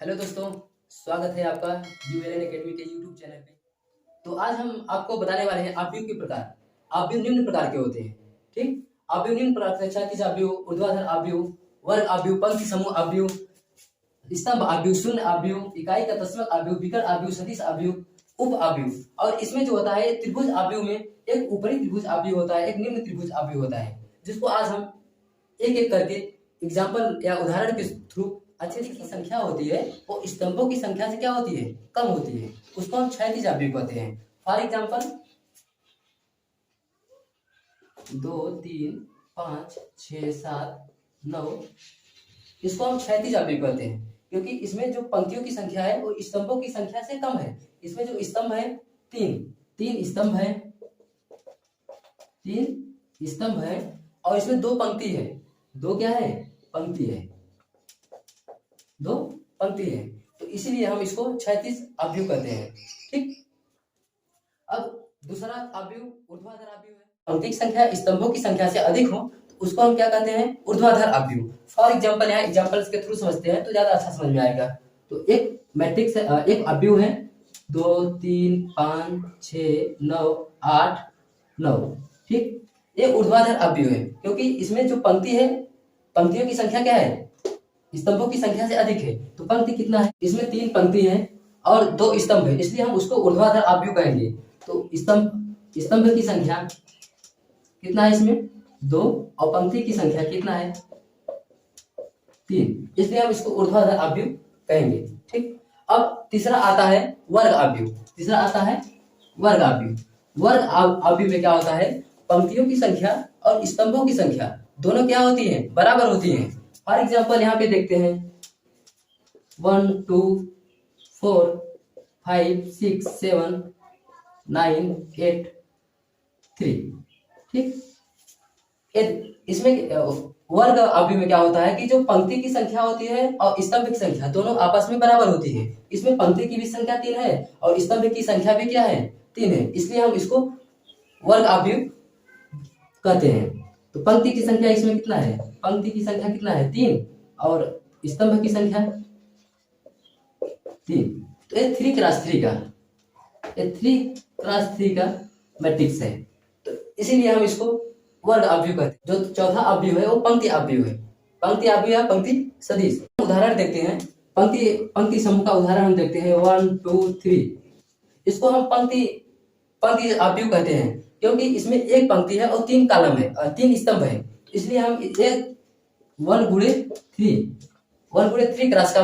Hello दोस्तों, स्वागत है आपका यूएलएन एकेडमी के यूट्यूब चैनल पे। तो आज हम आपको बताने वाले हैं आव्यूह के प्रकार। आव्यूह निम्न प्रकार के होते हैं। ठीक, आव्यूह निम्न प्रकार के क्षैतिज आव्यूह, ऊर्ध्वाधर आव्यूह, वर्ग आव्यूह, पंक्ति समूह आव्यूह, स्तंभ आव्यूह, शून्य आव्यूह, इकाई का तत्समक आव्यूह, विकर्ण आव्यूह, सदिश आव्यूह, उप आव्यूह। और इसमें जो होता है त्रिभुज आव्यूह में एक ऊपरी त्रिभुज आव्यूह होता है, एक निम्न त्रिभुज आव्यूह होता है, जिसको आज हम एक एक करके एग्जाम्पल या उदाहरण के थ्रू अच्छे की संख्या होती है वो स्तंभों की संख्या से क्या होती है, कम होती है, उसको हम क्षैतिज आव्यूह कहते हैं। फॉर एग्जाम्पल 2 3 5 6 7 9, इसको हम क्षैतिज आव्यूह कहते हैं क्योंकि इसमें जो पंक्तियों की संख्या है वो स्तंभों की संख्या से कम है। इसमें जो स्तंभ है तीन स्तंभ है, तीन स्तंभ है और इसमें दो पंक्ति है। दो क्या है? पंक्ति है, दो पंक्ति है, तो इसीलिए हम इसको क्षैतिज आव्यूह कहते हैं। ठीक, अब दूसरा आव्यूह ऊर्ध्वाधर आव्यूह है। पंक्ति की संख्या स्तंभों की संख्या से अधिक हो तो उसको हम क्या कहते हैं? ऊर्ध्वाधर आव्यूह। फॉर एग्जाम्पल यहाँ एग्जाम्पल्स के थ्रू समझते हैं तो ज्यादा अच्छा समझ में आएगा। तो एक मैट्रिक्स है, एक आव्यूह है 2 3 5 6 9 8 9। ठीक, ये ऊर्ध्वाधर आव्यूह है क्योंकि इसमें जो पंक्ति है, पंक्तियों की संख्या क्या है? स्तंभों की संख्या से अधिक है। तो पंक्ति कितना है? इसमें 3 पंक्ति है और 2 स्तंभ है, इसलिए हम उसको ऊर्ध्वाधर आव्यूह कहेंगे। तो स्तंभ की संख्या कितना है? इसमें 2 और पंक्ति की संख्या कितना है? 3, इसलिए हम इसको ऊर्ध्वाधर आव्यूह कहेंगे। ठीक, अब तीसरा आता है वर्ग आव्यूह। तीसरा आता है वर्ग आव्यूह। वर्ग आव्यूह में क्या होता है? पंक्तियों की संख्या और स्तंभों की संख्या दोनों क्या होती है? बराबर होती हैं। फॉर एग्जाम्पल यहाँ पे देखते हैं 1 2 4 5 6 7 9 8 3। ठीक, इसमें वर्ग आव्यूह में क्या होता है कि जो पंक्ति की संख्या होती है और स्तंभ की संख्या दोनों आपस में बराबर होती है। इसमें पंक्ति की भी संख्या 3 है और स्तंभ की संख्या भी क्या है? 3 है, इसलिए हम इसको वर्ग आव्यूह कहते हैं। तो पंक्ति की संख्या इसमें कितना है? पंक्ति की संख्या कितना है? 3 और स्तंभ की संख्या 3। तो ये 3 क्रॉस 3 का, ये 3 क्रॉस 3 का मैट्रिक्स है, तो इसीलिए हम इसको वर्ग आव्यूह कहते हैं। जो चौथा आव्यूह है वो पंक्ति आव्यूह है। पंक्ति आव्यूह या पंक्ति सदिश। उदाहरण देखते हैं, पंक्ति समूह का उदाहरण हम देखते हैं 1 2 3। इसको हम पंक्ति आव्यूह कहते हैं क्योंकि इसमें एक पंक्ति है और 3 कॉलम है और 3 स्तंभ है, इसलिए हम 1 गुणे 3 क्रॉस का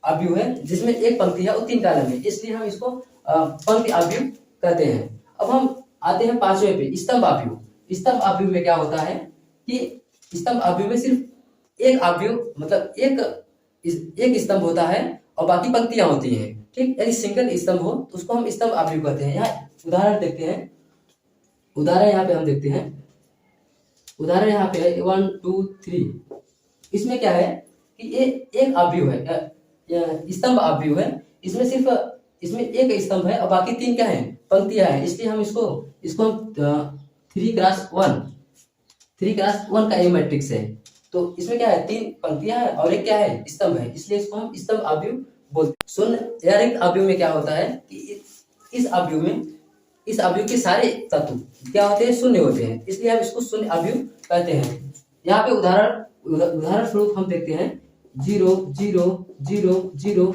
आव्यूह है जिसमें एक पंक्ति है और 3 कॉलम है, इसलिए हम इसको पंक्ति आव्यूह कहते हैं। अब हम आते हैं 5वें पे, स्तंभ आव्यूह। स्तंभ आव्यूह में क्या होता है कि स्तंभ आव्यूह में सिर्फ एक आव्यूह मतलब एक स्तंभ होता है और बाकी पंक्तियां होती हैं। ठीक, यदि सिंगल स्तंभ हो तो उसको हम स्तंभ आव्यूह कहते हैं। यहाँ उदाहरण देखते हैं, उदाहरण यहाँ पे हम देखते हैं, उदाहरण यहाँ पे 1 2 3। इसमें क्या है कि ये एक आव्यूह है, स्तंभ आव्यूह है। इसमें एक स्तंभ है और बाकी 3 क्या है? पंक्तियां हैं, इसलिए हम इसको हम 3 क्रॉस 1 का ये मैट्रिक्स है। तो इसमें क्या है? 3 पंक्तियां हैं और एक क्या है? स्तंभ है, इसलिए इसको हम स्तंभ आव्यूह बोलते हैं। शून्य या रिक्त आव्यूह में क्या होता है कि इस आव्यूह के सारे तत्व क्या होते हैं? शून्य होते हैं, इसलिए हम इसको शून्य आव्यूह कहते हैं। यहाँ पे उदाहरण स्वरूप हम देखते हैं 0 0 0 0।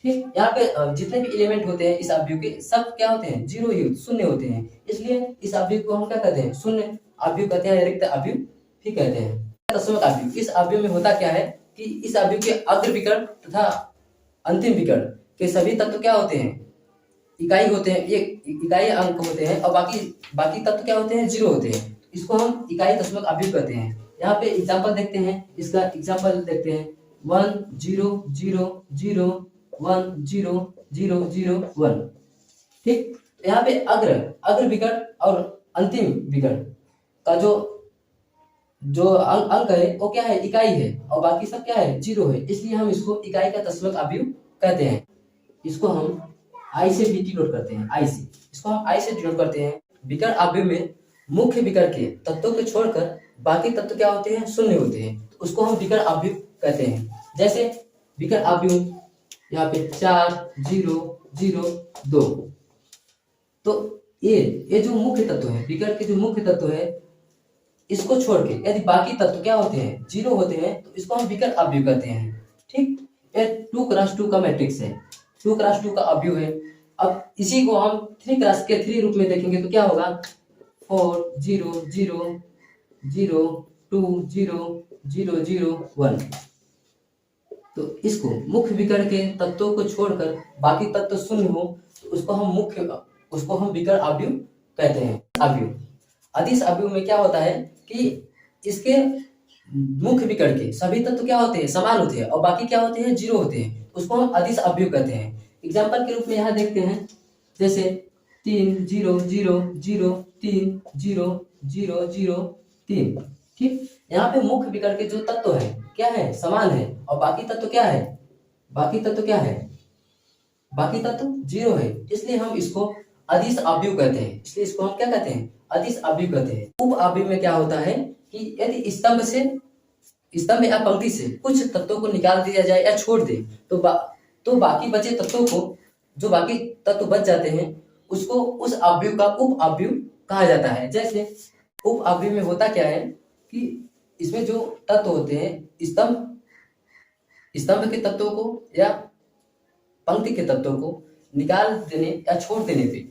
ठीक, यहाँ पे जितने भी एलिमेंट होते हैं इस आव्यूह के सब क्या होते हैं? 0 ही शून्य होते हैं, इसलिए इस आव्यूह को हम क्या कहते हैं? शून्य आव्यूह कहते हैं, रिक्त आव्यूह भी कहते हैं। तत्समक आव्यूह, इस आव्यूह में होता क्या है कि इस आव्यूह के अग्र विकर्ण तथा अंतिम विकर्ण के सभी तत्व क्या होते हैं? इकाई होते हैं, एक इकाई अंक होते हैं और बाकी तत्व क्या होते हैं? 0 होते हैं, इसको हम इकाई तत्समक आव्यूह कहते हैं। यहाँ पे एग्जाम्पल देखते हैं, इसका एग्जाम्पल देखते हैं 1 0 0 0 1 0 0 0 1। ठीक, यहाँ पे अग्र विकर्ण और अंतिम विकर्ण का जो अंक है वो क्या है? इकाई है और बाकी सब क्या है? 0 है, इसलिए हम इसको इकाई का तत्समक आव्यूह कहते हैं। इसको हम आई से भी डिनोट करते हैं, इसको हम आई से डिनोट करते हैं। विकर्ण आव्यूह में मुख्य विकर्ण के तत्वों को छोड़कर बाकी तत्व क्या होते हैं? शून्य होते हैं, तो उसको हम विकर्ण आव्यूह कहते हैं। जैसे विकर्ण आव्यूह यहाँ पे 4 0 0 2। तो ये जो मुख्य तत्व है, विकर्ण के जो मुख्य तत्व है, इसको छोड़ के यदि बाकी तत्व क्या होते हैं, 0 होते हैं, तो इसको हम विकर्ण अवयव कहते हैं। ठीक, ये 2x2 का मैट्रिक्स है, 2x2 का अवयव है। अब इसी को हम 3x के 3 रूप में देखेंगे तो क्या होगा, 4 0 0 0 2 0 0 0 1। तो इसको मुख्य विकर्ण के तत्वों को छोड़कर बाकी तत्व शून्य हो तो उसको हम विकर्ण अवयव कहते हैं। अवयव, अदिश अवयव में क्या होता है कि इसके मुख्य विकर्ण के सभी तत्व क्या होते हैं, समान होते हैं, और बाकी क्या होते हैं, 0 होते हैं, उसको हम अदिश अवयव कहते हैं। एग्जाम्पल के रूप में यहाँ देखते हैं, जैसे 3 0 0 0 3 0 0 0 3। ठीक, यहाँ पे मुख्य विकर्ण के जो तत्व है क्या है, समान है, और बाकी तत्व क्या है, बाकी तत्व क्या है, बाकी तत्व 0 है, इसलिए हम इसको अदिश अवयव कहते हैं। इसलिए इसको हम क्या कहते हैं, अदिश अवयव कहते हैं। उप अवयव में क्या होता है कि यदि स्तंभ या पंक्ति से कुछ तत्वों को निकाल दिया जाए या छोड़ दे तो बाकी बचे तत्वों को, जो बाकी तत्व बच जाते हैं, उसको उस अवयव का उप अवयव कहा जाता है। जैसे उप अवयव में होता क्या है कि इसमें जो तत्व होते हैं, स्तंभ के तत्वों को या पंक्ति के तत्वों को निकाल देने या छोड़ देने पे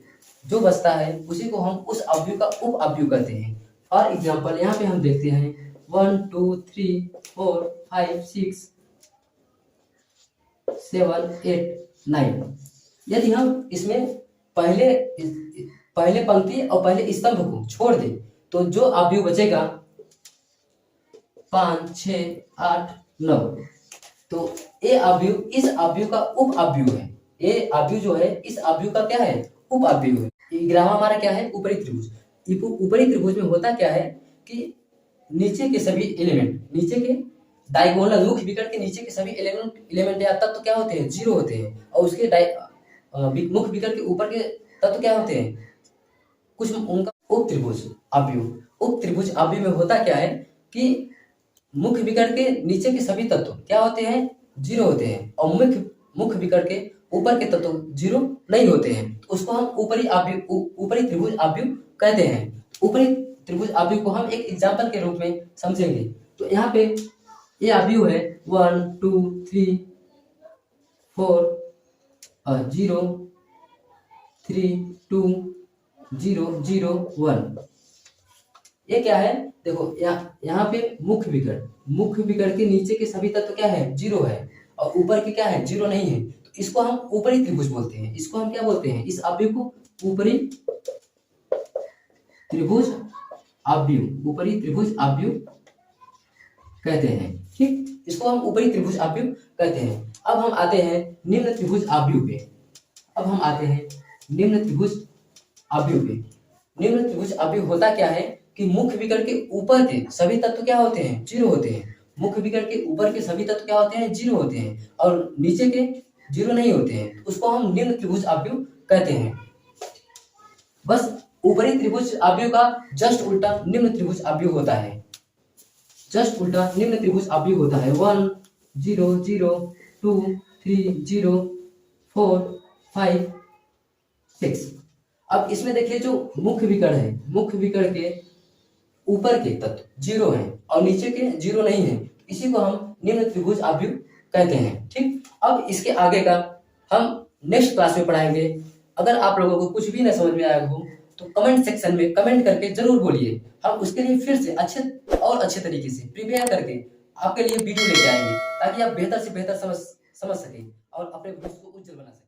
जो बचता है उसी को हम उस अवयव का उप अवयव कहते हैं। फॉर एग्जाम्पल यहाँ पे हम देखते हैं 1 2 3 4 5 6 7 8 9। यदि हम इसमें पहले पंक्ति और पहले स्तंभ को छोड़ दें तो जो अवयव बचेगा 5 6 8 9। तो ये अवयव इस अवयव का उप अवयव है। ये अवयव जो है इस अवयव का क्या है, उप अवयव है। ग्राम हमारा क्या है, ऊपरी त्रिभुज। ऊपरी त्रिभुज में होता क्या है कि नीचे के सभी एलिमेंट, नीचे के डायगोनल मुख्य विकर्ण के नीचे के सभी एलिमेंट या तत्व क्या होते हैं, 0 होते हैं, और उसके मुख्य विकर्ण के ऊपर के तत्व क्या होते हैं, कुछ उनका उप त्रिभुज अवयव। उप त्रिभुज अवयव में होता क्या है कि मुख्य विकर्ण के नीचे के सभी तत्व क्या होते हैं, 0 होते हैं, और मुख्य विकर्ण के ऊपर के तत्व 0 नहीं होते हैं, तो उसको हम ऊपरी त्रिभुज अवयव कहते हैं। ऊपरी त्रिभुज अवयव को हम एक एग्जांपल के रूप में समझेंगे। तो यहाँ पे ये अवयव है 1 2 3 4 0 3 2 0 0 1। ये क्या है, देखो यहाँ पे मुख्य विकर्ण के नीचे के सभी तत्व क्या है, 0 है, और ऊपर के क्या है, 0 नहीं है, तो इसको हम ऊपरी त्रिभुज बोलते हैं। इसको हम क्या बोलते हैं, इस अवयव को ऊपरी त्रिभुज अवयव कहते हैं। ठीक, इसको हम ऊपरी त्रिभुज अवयव कहते हैं। अब हम आते हैं निम्न त्रिभुज अवयव पे। निम्न त्रिभुज अवयव होता क्या है कि मुख्य विकर्ण के ऊपर के सभी तत्व क्या होते हैं, 0 होते हैं। मुख्य विकर्ण के ऊपर के सभी तत्व क्या होते हैं, 0 होते हैं, और नीचे के 0 नहीं होते हैं, उसको हम निम्न त्रिभुज अवयव कहते हैं। बस ऊपरी त्रिभुज अवयव का जस्ट उल्टा निम्न त्रिभुज अवयव होता है। 1 0 0 2 3 0 4 5 6। अब इसमें देखिए जो मुख्य विकर्ण है, मुख्य विकर्ण के ऊपर के तत्व 0 हैं और नीचे के 0 नहीं है, इसी को हम निम्न त्रिभुज अवयव कहते हैं। ठीक, अब इसके आगे का हम नेक्स्ट क्लास में पढ़ाएंगे। अगर आप लोगों को कुछ भी न समझ में आया हो तो कमेंट सेक्शन में कमेंट करके जरूर बोलिए। हम उसके लिए फिर से अच्छे तरीके से प्रिपेयर करके आपके लिए वीडियो लेके आएंगे, ताकि आप बेहतर से बेहतर समझ सकें और अपने भविष्य को उज्जवल बना सकें।